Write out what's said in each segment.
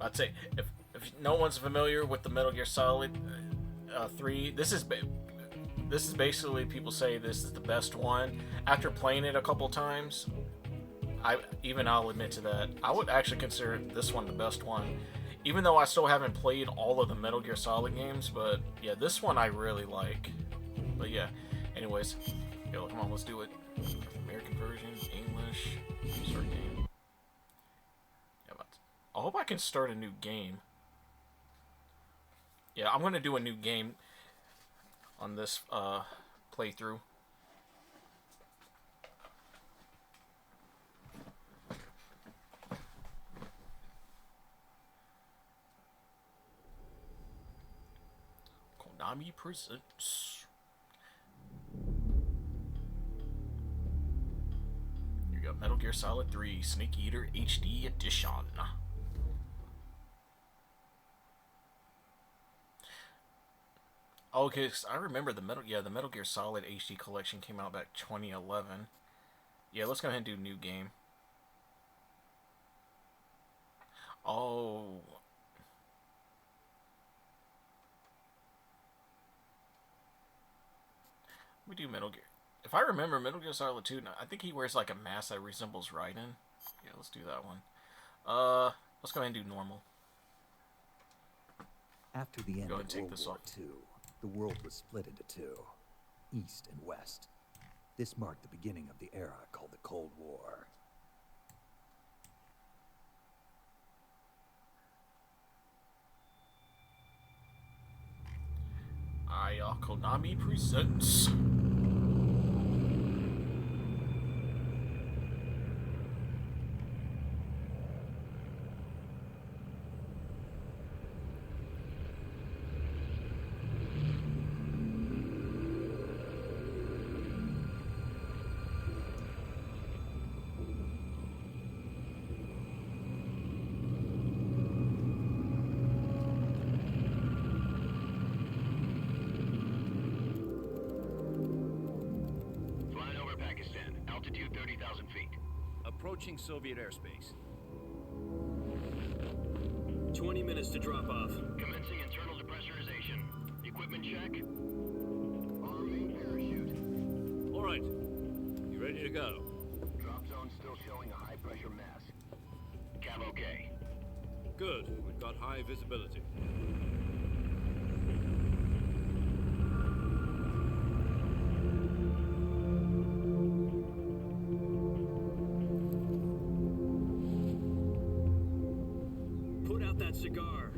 I'd say if no one's familiar with the Metal Gear Solid 3, this is basically people say this is the best one. After playing it a couple times, I'll admit to that. I would actually consider this one the best one, even though I still haven't played all of the Metal Gear Solid games. But yeah, this one I really like. But yeah, anyways, yo, come on, let's do it. American version, English, start game. Yeah, I hope I can start a new game. Yeah, I'm gonna do a new game on this playthrough. Konami presents. You got Metal Gear Solid 3 Snake Eater HD Edition. Okay, so I remember the Metal Gear Solid HD collection came out back 2011. Yeah, let's go ahead and do new game. Oh. We do Metal Gear. If I remember Metal Gear Solid 2, I think he wears like a mask that resembles Raiden. Yeah, let's do that one. Let's go ahead and do normal. After the end of World War II, the world was split into two, East and West. This marked the beginning of the era called the Cold War. Konami presents. Altitude 30,000 feet. Approaching Soviet airspace. 20 minutes to drop off. Commencing internal depressurization. Equipment check. Arm main parachute. All right. You ready to go? Drop zone still showing a high pressure mass. Cav okay. Good. We've got high visibility. Cigar.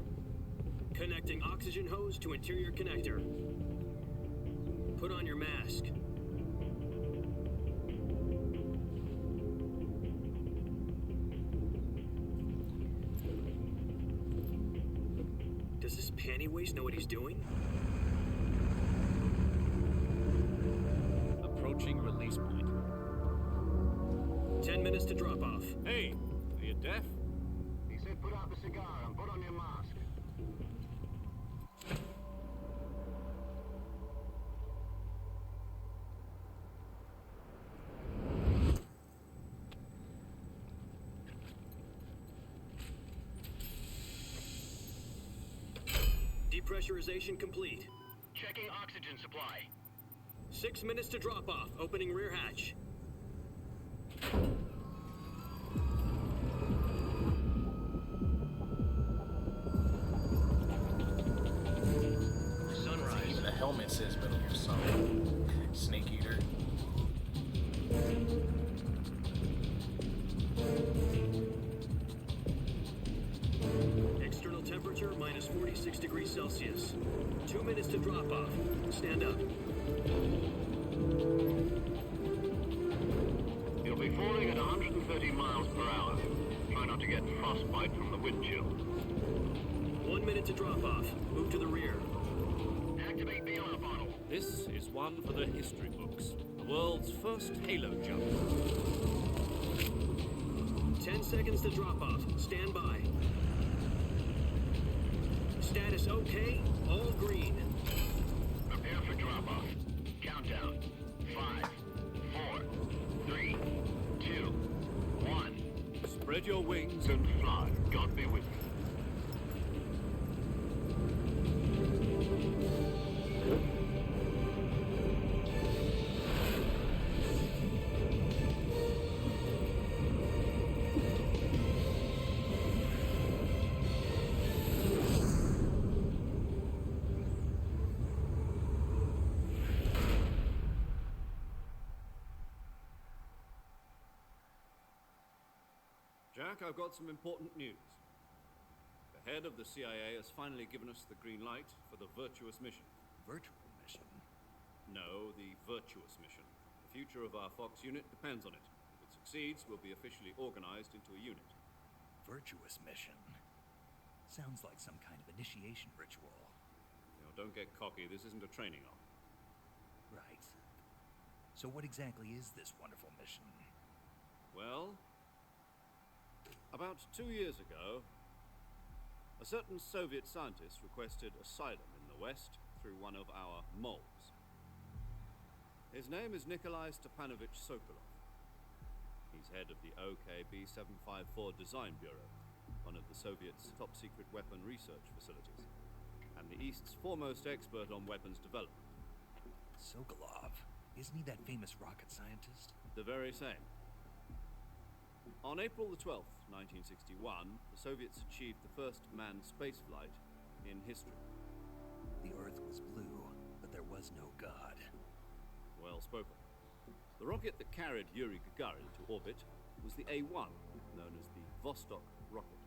Connecting oxygen hose to interior connector. Put on your mask. Does this panty waste know what he's doing? Approaching release point. 10 minutes to drop off. Hey, are you deaf? He said put out the cigar and put on your mask. Depressurization complete. Checking oxygen supply. 6 minutes to drop off. Opening rear hatch. Sunrise. The helmet says Metal Gear Solid. Snake Eater. External temperature minus 46 degrees Celsius. 2 minutes to drop off. Stand up. You'll be falling at 130 miles per hour. Try not to get frostbite from the wind chill. 1 minute to drop off. Move to the rear. Activate the alarm bottle. This is one for the history books. The world's first halo jump. 10 seconds to drop off. Stand by. Status okay. All green. Prepare for drop off. Countdown. 5, 4, 3, 2, 1. Spread your wings And fly. God be with you. Jack, I've got some important news. The head of the CIA has finally given us the green light for the virtuous mission. Virtual mission? No, the virtuous mission. The future of our Fox unit depends on it. If it succeeds, we'll be officially organized into a unit. Virtuous mission? Sounds like some kind of initiation ritual. You know, don't get cocky. This isn't a training arm. Right. So what exactly is this wonderful mission? Well, about 2 years ago, a certain Soviet scientist requested asylum in the West through one of our moles. His name is Nikolai Stepanovich Sokolov. He's head of the OKB 754 Design Bureau, one of the Soviets' top-secret weapon research facilities, and the East's foremost expert on weapons development. Sokolov? Isn't he that famous rocket scientist? The very same. On April the 12th, 1961, the Soviets achieved the first manned spaceflight in history. The Earth was blue, but there was no God. Well spoken. The rocket that carried Yuri Gagarin to orbit was the A-1, known as the Vostok rocket.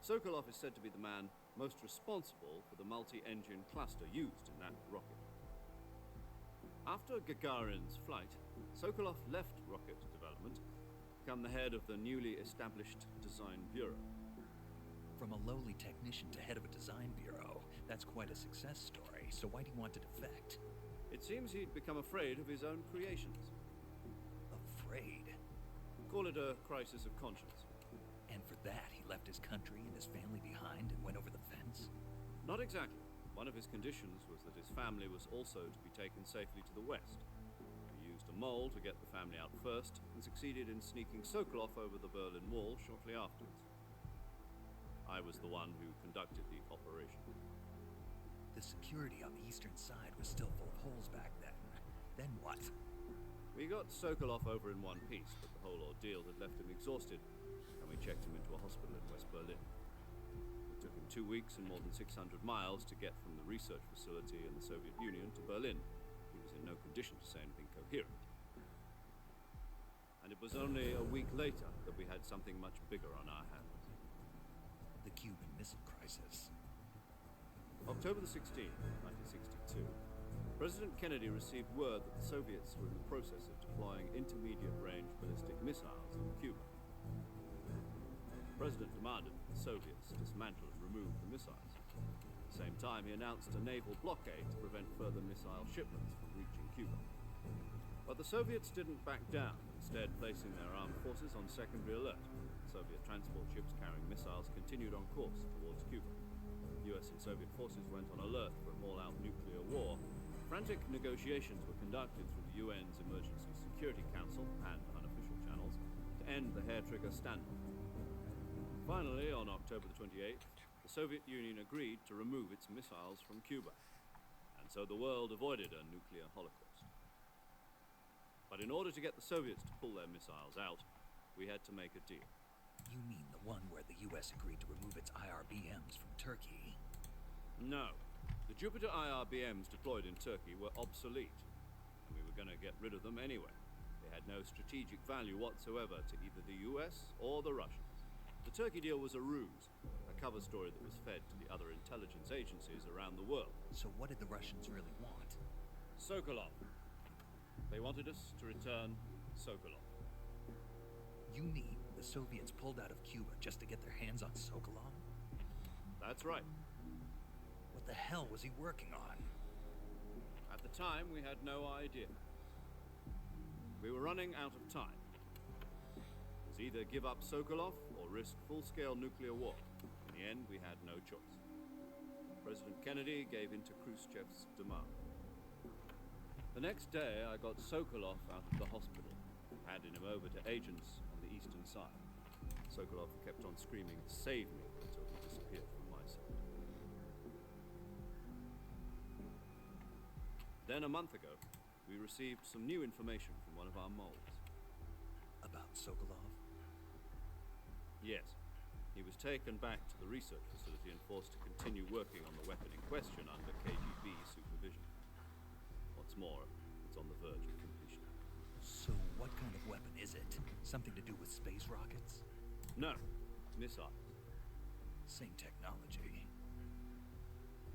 Sokolov is said to be the man most responsible for the multi-engine cluster used in that rocket. After Gagarin's flight, Sokolov left rocket development to become the head of the newly established Design Bureau. From a lowly technician to head of a design bureau, that's quite a success story, so why'd he want to defect? It seems he'd become afraid of his own creations. Afraid? Call it a crisis of conscience. And for that, he left his country and his family behind and went over the fence? Not exactly. One of his conditions was that his family was also to be taken safely to the west. He used a mole to get the family out first and succeeded in sneaking Sokolov over the Berlin Wall shortly afterwards. I was the one who conducted the operation. The security on the eastern side was still full of holes back then. Then what? We got Sokolov over in one piece, but the whole ordeal had left him exhausted, and we checked him into a hospital in West Berlin. It took him 2 weeks and more than 600 miles to get from the research facility in the Soviet Union to Berlin. He was in no condition to say anything coherent. And it was only a week later that we had something much bigger on our hands. The Cuban Missile Crisis. October the 16th, 1962, President Kennedy received word that the Soviets were in the process of deploying intermediate-range ballistic missiles in Cuba. The President demanded that the Soviets dismantle and remove the missiles. At the same time, he announced a naval blockade to prevent further missile shipments from reaching Cuba. But the Soviets didn't back down, instead placing their armed forces on secondary alert. Soviet transport ships carrying missiles continued on course towards Cuba. US and Soviet forces went on alert for an all-out nuclear war. Frantic negotiations were conducted through the UN's Emergency Security Council and unofficial channels to end the hair-trigger standoff. Finally, on October the 28th, the Soviet Union agreed to remove its missiles from Cuba, and so the world avoided a nuclear holocaust. But in order to get the Soviets to pull their missiles out, we had to make a deal. You mean the one where the US agreed to remove its IRBMs from Turkey? No. The Jupiter IRBMs deployed in Turkey were obsolete, and we were going to get rid of them anyway. They had no strategic value whatsoever to either the US or the Russians. The Turkey deal was a ruse, a cover story that was fed to the other intelligence agencies around the world. So what did the Russians really want? Sokolov. They wanted us to return Sokolov. You mean the Soviets pulled out of Cuba just to get their hands on Sokolov? That's right. What the hell was he working on? At the time, we had no idea. We were running out of time. It was either give up Sokolov or risk full-scale nuclear war. In the end, we had no choice. President Kennedy gave in to Khrushchev's demand. The next day, I got Sokolov out of the hospital, handed him over to agents on the eastern side. Sokolov kept on screaming, "Save me," until he disappeared from my sight. Then a month ago, we received some new information from one of our moles. About Sokolov? Yes. He was taken back to the research facility and forced to continue working on the weapon in question under KGB supervision. What's more, it's on the verge of completion. So what kind of weapon is it? Something to do with space rockets? No, missiles. Same technology.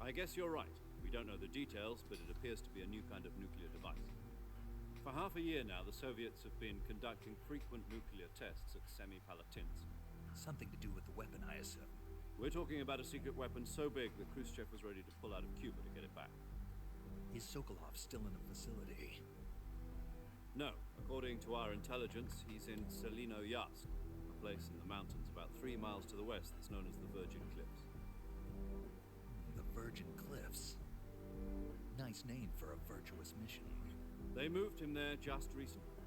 I guess you're right. We don't know the details, but it appears to be a new kind of nuclear device. For half a year now, the Soviets have been conducting frequent nuclear tests at Semipalatinsk. Something to do with the weapon, I assume. We're talking about a secret weapon so big that Khrushchev was ready to pull out of Cuba to get it back. Is Sokolov still in the facility? No. According to our intelligence, he's in Selino-Yarsk, a place in the mountains about 3 miles to the west that's known as the Virgin Cliffs. The Virgin Cliffs. Nice name for a virtuous mission. They moved him there just recently.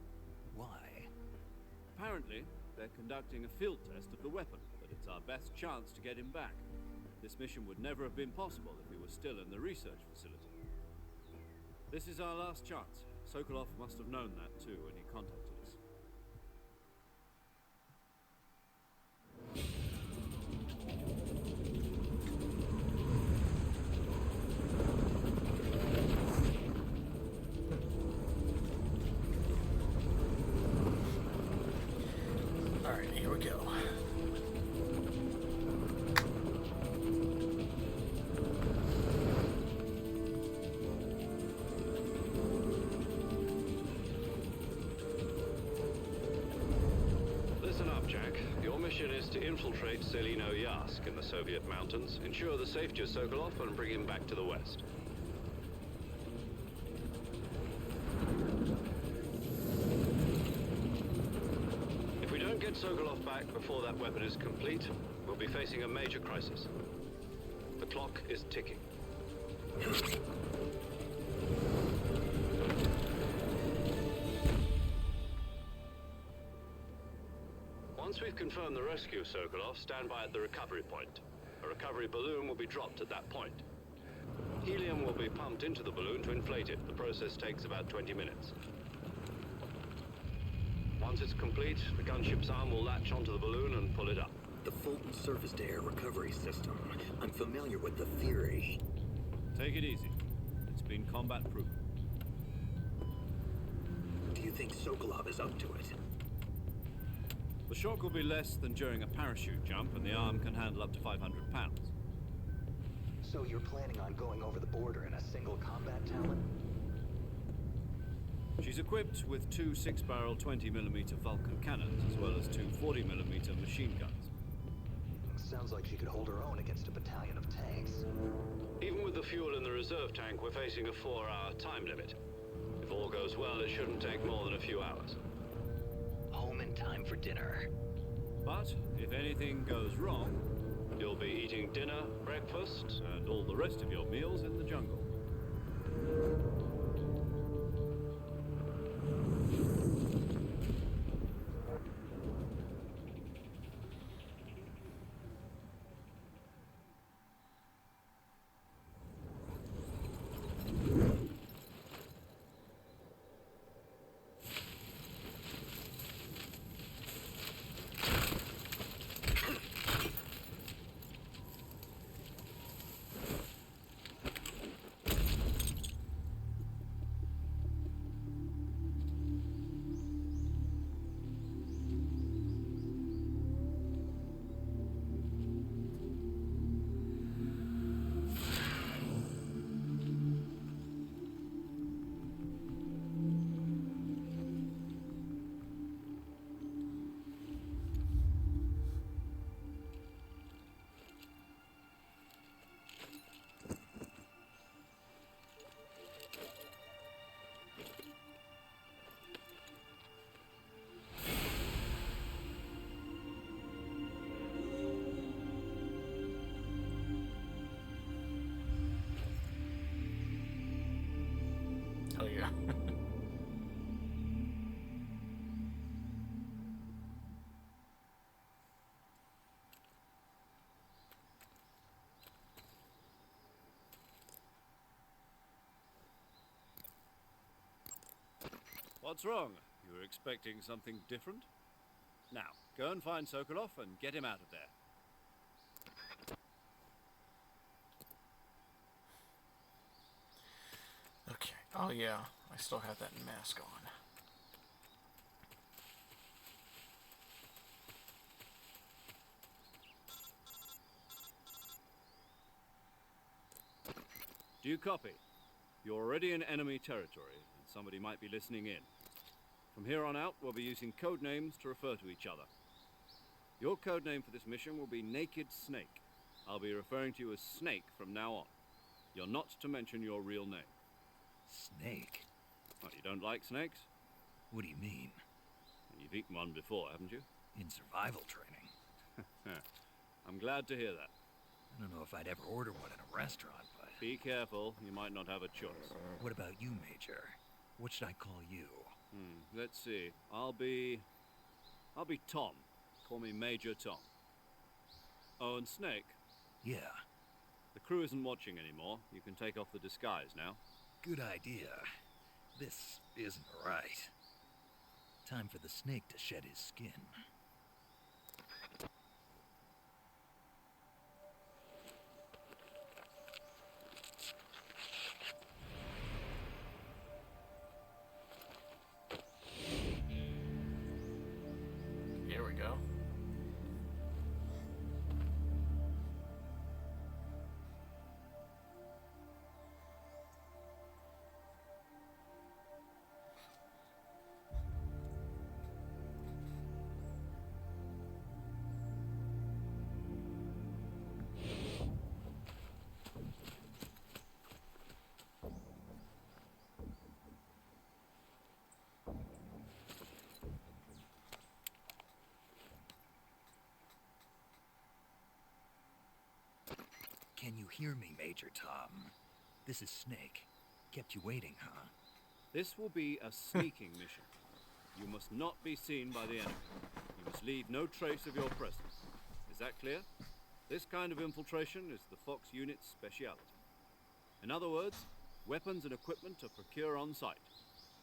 Why? Apparently, they're conducting a field test of the weapon, but it's our best chance to get him back. This mission would never have been possible if he was still in the research facility. This is our last chance. Sokolov must have known that too when he contacted us. Alright, here we go. Listen up, Jack. Your mission is to infiltrate Selino-Yarsk in the Soviet mountains, ensure the safety of Sokolov, and bring him back to the west. If we don't get Sokolov back before that weapon is complete, we'll be facing a major crisis. The clock is ticking. Once we've confirmed the rescue of Sokolov, stand by at the recovery point. A recovery balloon will be dropped at that point. Helium will be pumped into the balloon to inflate it. The process takes about 20 minutes. Once it's complete, the gunship's arm will latch onto the balloon and pull it up. The Fulton surface-to-air recovery system. I'm familiar with the theory. Take it easy. It's been combat-proven. Do you think Sokolov is up to it? The shock will be less than during a parachute jump, and the arm can handle up to 500 pounds. So you're planning on going over the border in a single combat talon? She's equipped with 2 6-barrel 20mm Vulcan cannons, as well as 2 40mm machine guns. Sounds like she could hold her own against a battalion of tanks. Even with the fuel in the reserve tank, we're facing a 4-hour time limit. If all goes well, it shouldn't take more than a few hours. Home in time for dinner. But if anything goes wrong, You'll be eating dinner, breakfast, and all the rest of your meals in the jungle. Oh yeah. What's wrong? You were expecting something different? Now, go and find Sokolov and get him out of there. Okay. Oh yeah, I still have that mask on. Do you copy? You're already in enemy territory, and somebody might be listening in. From here on out, we'll be using code names to refer to each other. Your code name for this mission will be Naked Snake. I'll be referring to you as Snake from now on. You're not to mention your real name. Snake? What, you don't like snakes? What do you mean? You've eaten one before, haven't you? In survival training? I'm glad to hear that. I don't know if I'd ever order one in a restaurant, but... Be careful, you might not have a choice. What about you, Major? What should I call you? Let's see. I'll be Tom. Call me Major Tom. Oh, and Snake. Yeah, The crew isn't watching anymore. You can take off the disguise now. good idea. This isn't right. Time for the snake to shed his skin. Here we go. Can you hear me, Major Tom? This is Snake. Kept you waiting, huh? This will be a sneaking mission. You must not be seen by the enemy. You must leave no trace of your presence. Is that clear? This kind of infiltration is the Fox unit's speciality. In other words, weapons and equipment are procured on site.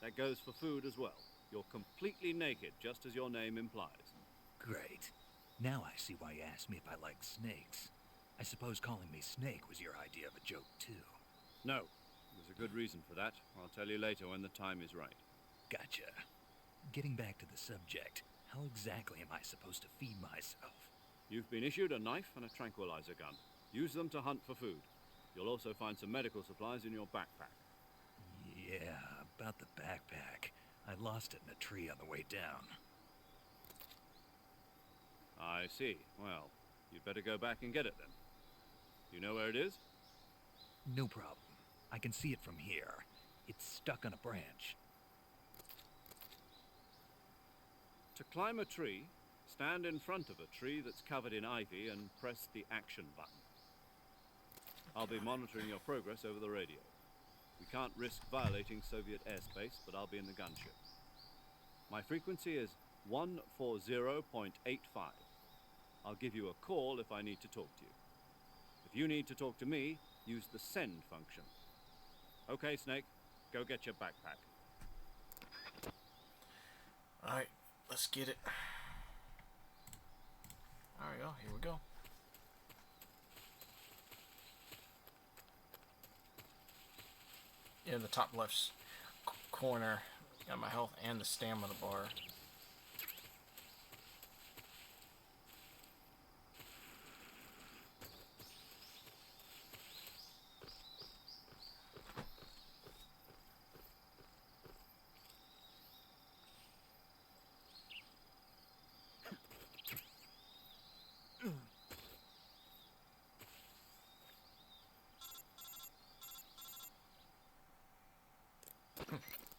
That goes for food as well. You're completely naked, just as your name implies. Great. Now I see why you asked me if I like snakes. I suppose calling me Snake was your idea of a joke, too. No, there's a good reason for that. I'll tell you later when the time is right. Gotcha. Getting back to the subject, how exactly am I supposed to feed myself? You've been issued a knife and a tranquilizer gun. Use them to hunt for food. You'll also find some medical supplies in your backpack. Yeah, about the backpack. I lost it in a tree on the way down. I see. Well, you'd better go back and get it then. You know where it is? No problem. I can see it from here. It's stuck on a branch. To climb a tree, stand in front of a tree that's covered in ivy and press the action button. I'll be monitoring your progress over the radio. We can't risk violating Soviet airspace, but I'll be in the gunship. My frequency is 140.85. I'll give you a call if I need to talk to you. If you need to talk to me, use the send function. Okay, Snake, go get your backpack. Alright, let's get it. Alright, oh, here we go. In the top left corner, got my health and the stamina bar.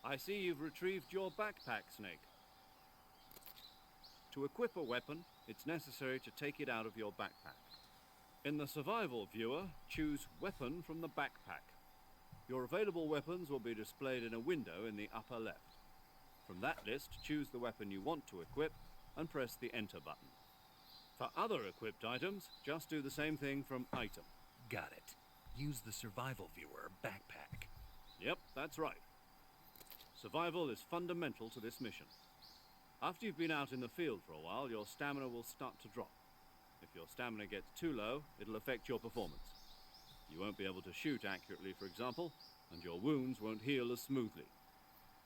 I see you've retrieved your backpack, Snake. To equip a weapon, it's necessary to take it out of your backpack. In the survival viewer, choose Weapon from the backpack. Your available weapons will be displayed in a window in the upper left. From that list, choose the weapon you want to equip and press the Enter button. For other equipped items, just do the same thing from Item. Got it. Use the survival viewer backpack. Yep, that's right. Survival is fundamental to this mission. After you've been out in the field for a while, your stamina will start to drop. If your stamina gets too low, it'll affect your performance. You won't be able to shoot accurately, for example, and your wounds won't heal as smoothly.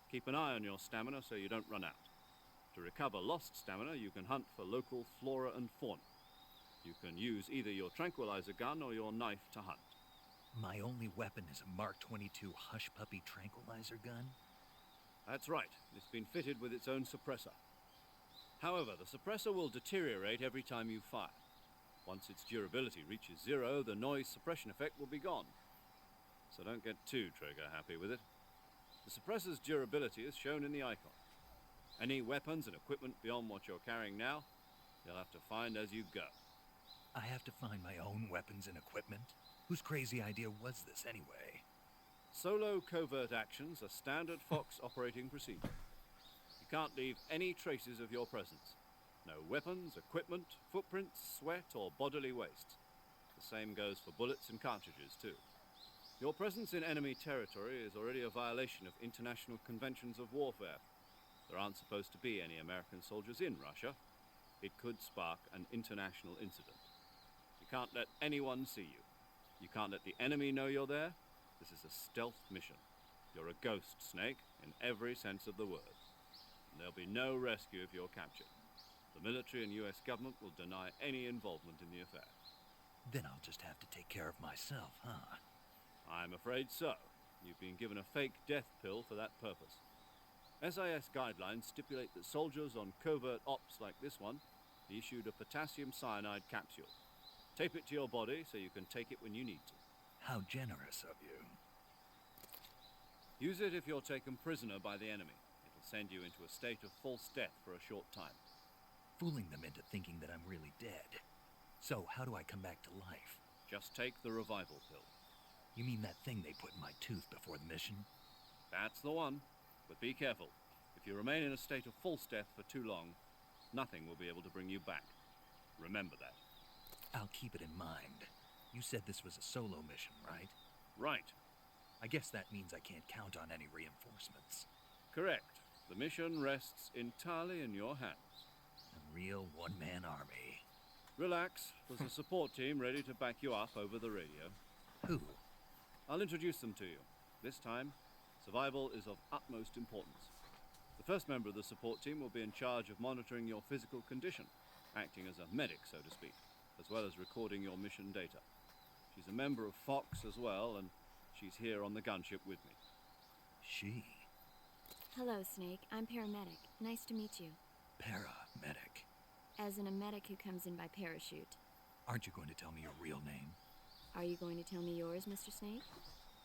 Keep an eye on your stamina so you don't run out. To recover lost stamina, you can hunt for local flora and fauna. You can use either your tranquilizer gun or your knife to hunt. My only weapon is a Mark 22 Hush Puppy tranquilizer gun? That's right. It's been fitted with its own suppressor. However, the suppressor will deteriorate every time you fire. Once its durability reaches 0, the noise suppression effect will be gone. So don't get too trigger happy with it. The suppressor's durability is shown in the icon. Any weapons and equipment beyond what you're carrying now, you'll have to find as you go. I have to find my own weapons and equipment? Whose crazy idea was this anyway? Solo covert actions are standard Fox operating procedure. You can't leave any traces of your presence. No weapons, equipment, footprints, sweat, or bodily waste. The same goes for bullets and cartridges, too. Your presence in enemy territory is already a violation of international conventions of warfare. There aren't supposed to be any American soldiers in Russia. It could spark an international incident. You can't let anyone see you. You can't let the enemy know you're there. This is a stealth mission. You're a ghost, Snake, in every sense of the word. And there'll be no rescue if you're captured. The military and US government will deny any involvement in the affair. Then I'll just have to take care of myself, huh? I'm afraid so. You've been given a fake death pill for that purpose. SIS guidelines stipulate that soldiers on covert ops like this one be issued a potassium cyanide capsule. Tape it to your body so you can take it when you need to. How generous of you. Use it if you're taken prisoner by the enemy. It'll send you into a state of false death for a short time. Fooling them into thinking that I'm really dead. So, how do I come back to life? Just take the revival pill. You mean that thing they put in my tooth before the mission? That's the one. But be careful. If you remain in a state of false death for too long, nothing will be able to bring you back. Remember that. I'll keep it in mind. You said this was a solo mission, right? Right. I guess that means I can't count on any reinforcements. Correct. The mission rests entirely in your hands. A real one-man army. Relax. There's a support team ready to back you up over the radio. Who? I'll introduce them to you. This time, survival is of utmost importance. The first member of the support team will be in charge of monitoring your physical condition, acting as a medic, so to speak, as well as recording your mission data. She's a member of Fox as well, and she's here on the gunship with me. She? Hello, Snake. I'm paramedic. Nice to meet you. Paramedic. As in a medic who comes in by parachute. Aren't you going to tell me your real name? Are you going to tell me yours, Mr. Snake?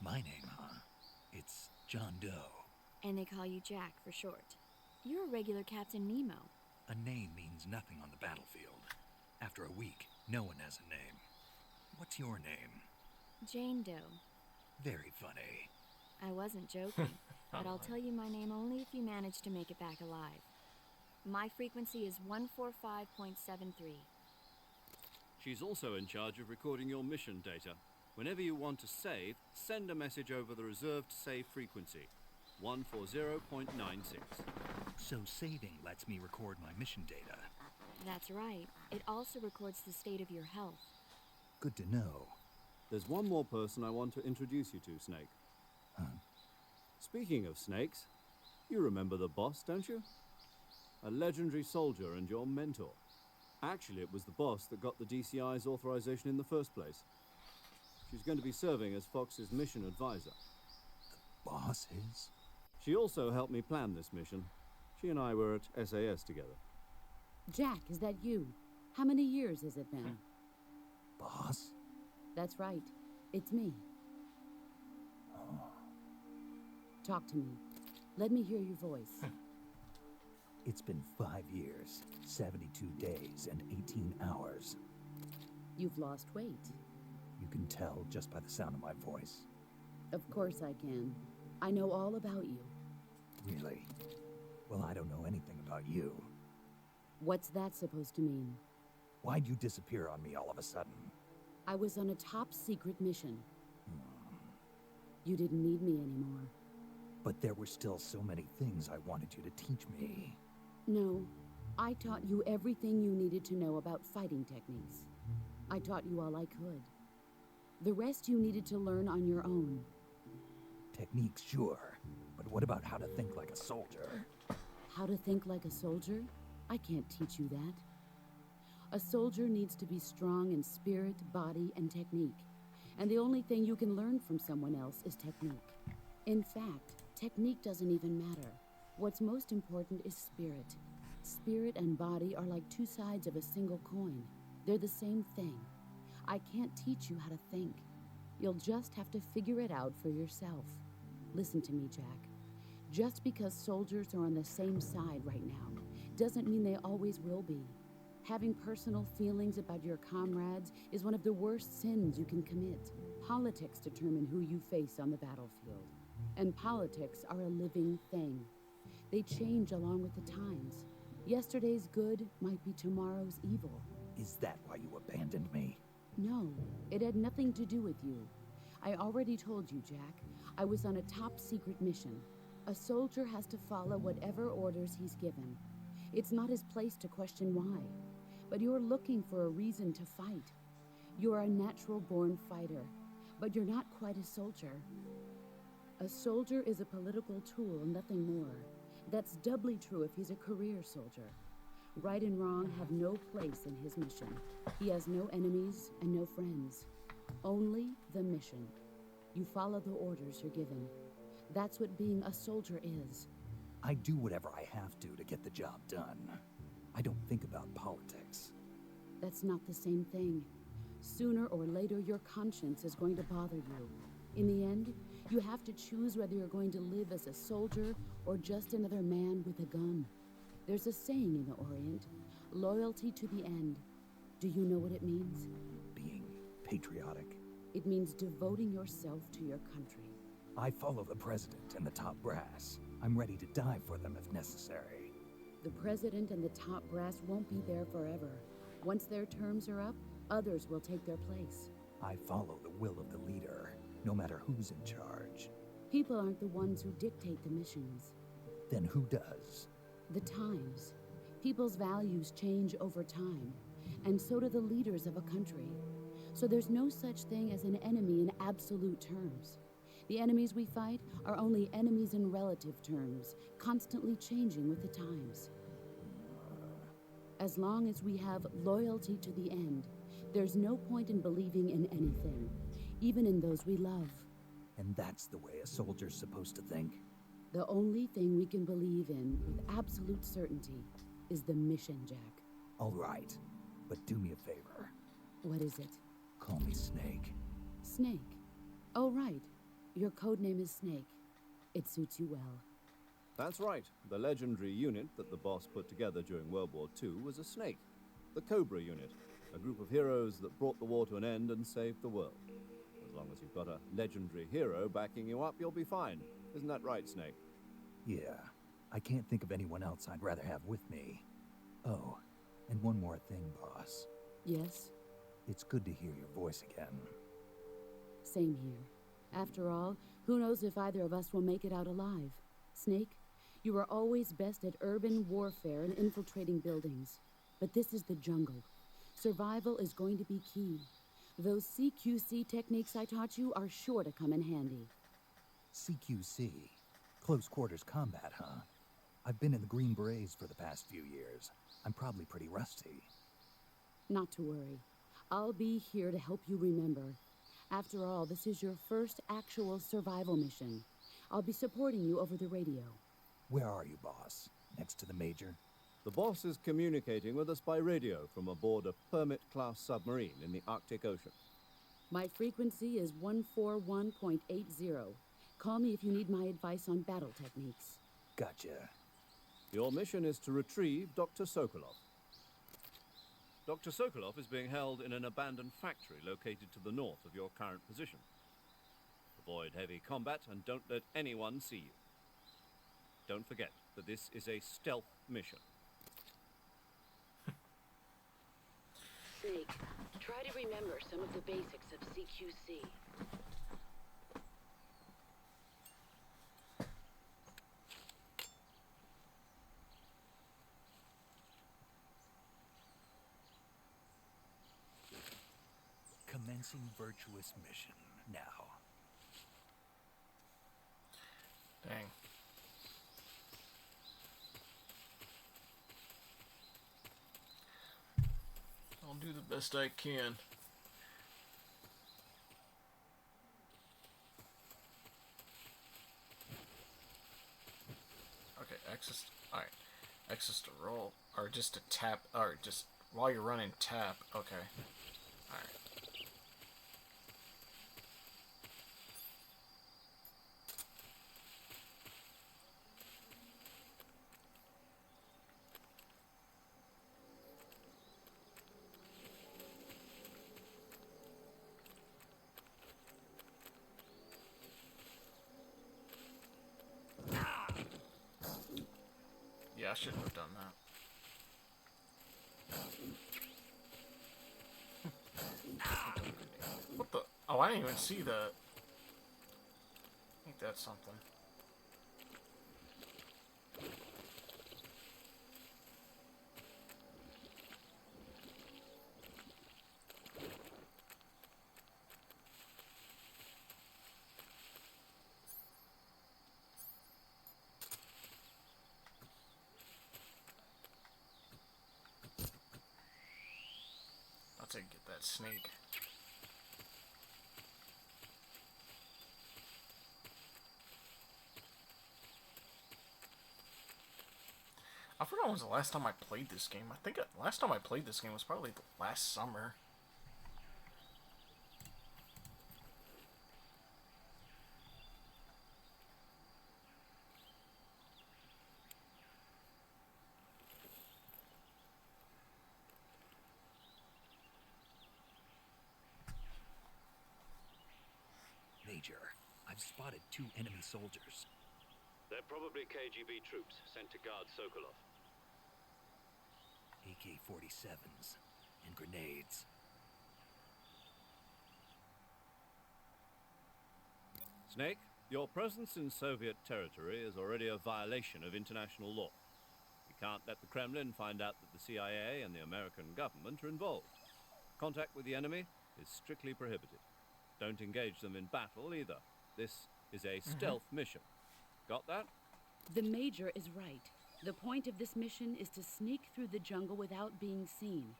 My name, huh? It's John Doe. And they call you Jack for short. You're a regular Captain Nemo. A name means nothing on the battlefield. After a week, no one has a name. What's your name? Jane Doe. Very funny. I wasn't joking, but I'll tell you my name only if you manage to make it back alive. My frequency is 145.73. She's also in charge of recording your mission data. Whenever you want to save, send a message over the reserved save frequency, 140.96. So saving lets me record my mission data. That's right. It also records the state of your health. Good to know. There's one more person I want to introduce you to, Snake. Huh? Speaking of snakes, you remember the boss, don't you? A legendary soldier and your mentor. Actually, it was the boss that got the DCI's authorization in the first place. She's going to be serving as Fox's mission advisor. The boss is? She also helped me plan this mission. She and I were at SAS together. Jack, is that you? How many years has it been? Boss? That's right. It's me. Talk to me. Let me hear your voice. It's been 5 years, 72 days, and 18 hours. You've lost weight. You can tell just by the sound of my voice. Of course I can. I know all about you. Really? Well, I don't know anything about you. What's that supposed to mean? Why'd you disappear on me all of a sudden? I was on a top-secret mission. You didn't need me anymore. But there were still so many things I wanted you to teach me. No, I taught you everything you needed to know about fighting techniques. I taught you all I could. The rest you needed to learn on your own. Techniques, sure. But what about how to think like a soldier? How to think like a soldier? I can't teach you that. A soldier needs to be strong in spirit, body, and technique. And the only thing you can learn from someone else is technique. In fact, technique doesn't even matter. What's most important is spirit. Spirit and body are like two sides of a single coin. They're the same thing. I can't teach you how to think. You'll just have to figure it out for yourself. Listen to me, Jack. Just because soldiers are on the same side right now doesn't mean they always will be. Having personal feelings about your comrades is one of the worst sins you can commit. Politics determine who you face on the battlefield. And politics are a living thing. They change along with the times. Yesterday's good might be tomorrow's evil. Is that why you abandoned me? No, it had nothing to do with you. I already told you, Jack. I was on a top-secret mission. A soldier has to follow whatever orders he's given. It's not his place to question why. But you're looking for a reason to fight. You're a natural-born fighter, but you're not quite a soldier. A soldier is a political tool, nothing more. That's doubly true if he's a career soldier. Right and wrong have no place in his mission. He has no enemies and no friends. Only the mission. You follow the orders you're given. That's what being a soldier is. I do whatever I have to get the job done. I don't think about politics. That's not the same thing. Sooner or later, your conscience is going to bother you. In the end, you have to choose whether you're going to live as a soldier or just another man with a gun. There's a saying in the Orient, loyalty to the end. Do you know what it means? Being patriotic. It means devoting yourself to your country. I follow the president and the top brass. I'm ready to die for them if necessary. The president and the top brass won't be there forever. Once their terms are up, others will take their place. I follow the will of the leader, no matter who's in charge. People aren't the ones who dictate the missions. Then who does? The times. People's values change over time, and so do the leaders of a country. So there's no such thing as an enemy in absolute terms. The enemies we fight are only enemies in relative terms, constantly changing with the times. As long as we have loyalty to the end, there's no point in believing in anything, even in those we love. And that's the way a soldier's supposed to think? The only thing we can believe in with absolute certainty is the mission, Jack. All right, but do me a favor. What is it? Call me Snake. Snake? Oh, right. Your code name is Snake. It suits you well. That's right. The legendary unit that the boss put together during World War II was a snake. The Cobra unit. A group of heroes that brought the war to an end and saved the world. As long as you've got a legendary hero backing you up, you'll be fine. Isn't that right, Snake? Yeah. I can't think of anyone else I'd rather have with me. Oh, and one more thing, boss. Yes? It's good to hear your voice again. Same here. After all, who knows if either of us will make it out alive? Snake, you are always best at urban warfare and infiltrating buildings. But this is the jungle. Survival is going to be key. Those CQC techniques I taught you are sure to come in handy. CQC? Close quarters combat, huh? I've been in the Green Berets for the past few years. I'm probably pretty rusty. Not to worry. I'll be here to help you remember. After all, this is your first actual survival mission. I'll be supporting you over the radio. Where are you, boss? Next to the Major? The boss is communicating with us by radio from aboard a Permit-class submarine in the Arctic Ocean. My frequency is 141.80. Call me if you need my advice on battle techniques. Gotcha. Your mission is to retrieve Dr. Sokolov. Dr. Sokolov is being held in an abandoned factory located to the north of your current position. Avoid heavy combat and don't let anyone see you. Don't forget that this is a stealth mission. Snake, try to remember some of the basics of CQC. Commencing virtuous mission now. Dang. I'll do the best I can. Access. Alright. Access to roll. Or just to tap. Or just while you're running, tap. Okay. Alright. Yeah, I shouldn't have done that. What the? Oh, I didn't even see the... I think that's something. I'll take get that snake. I forgot when was the last time I played this game. I think last time I played this game was probably last summer. Major, I've spotted 2 enemy soldiers. They're probably KGB troops sent to guard Sokolov. AK-47s and grenades. Snake, your presence in Soviet territory is already a violation of international law. We can't let the Kremlin find out that the CIA and the American government are involved. Contact with the enemy is strictly prohibited. Don't engage them in battle either. This is a stealth mission. Got that? The Major is right. The point of this mission is to sneak through the jungle without being seen.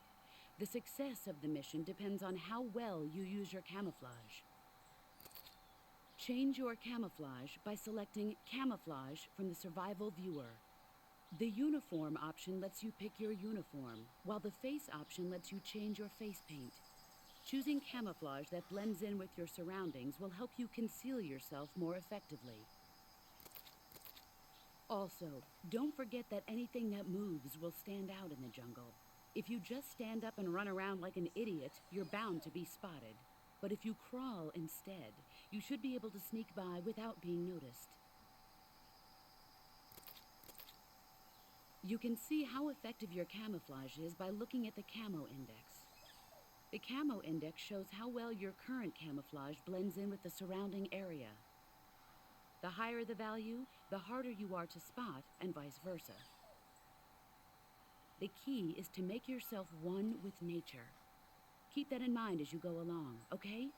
The success of the mission depends on how well you use your camouflage. Change your camouflage by selecting Camouflage from the Survival Viewer. The Uniform option lets you pick your uniform, while the Face option lets you change your face paint. Choosing camouflage that blends in with your surroundings will help you conceal yourself more effectively. Also, don't forget that anything that moves will stand out in the jungle. If you just stand up and run around like an idiot, you're bound to be spotted. But if you crawl instead, you should be able to sneak by without being noticed. You can see how effective your camouflage is by looking at the Camo Index. The Camo Index shows how well your current camouflage blends in with the surrounding area. The higher the value, the harder you are to spot, and vice versa. The key is to make yourself one with nature. Keep that in mind as you go along, okay?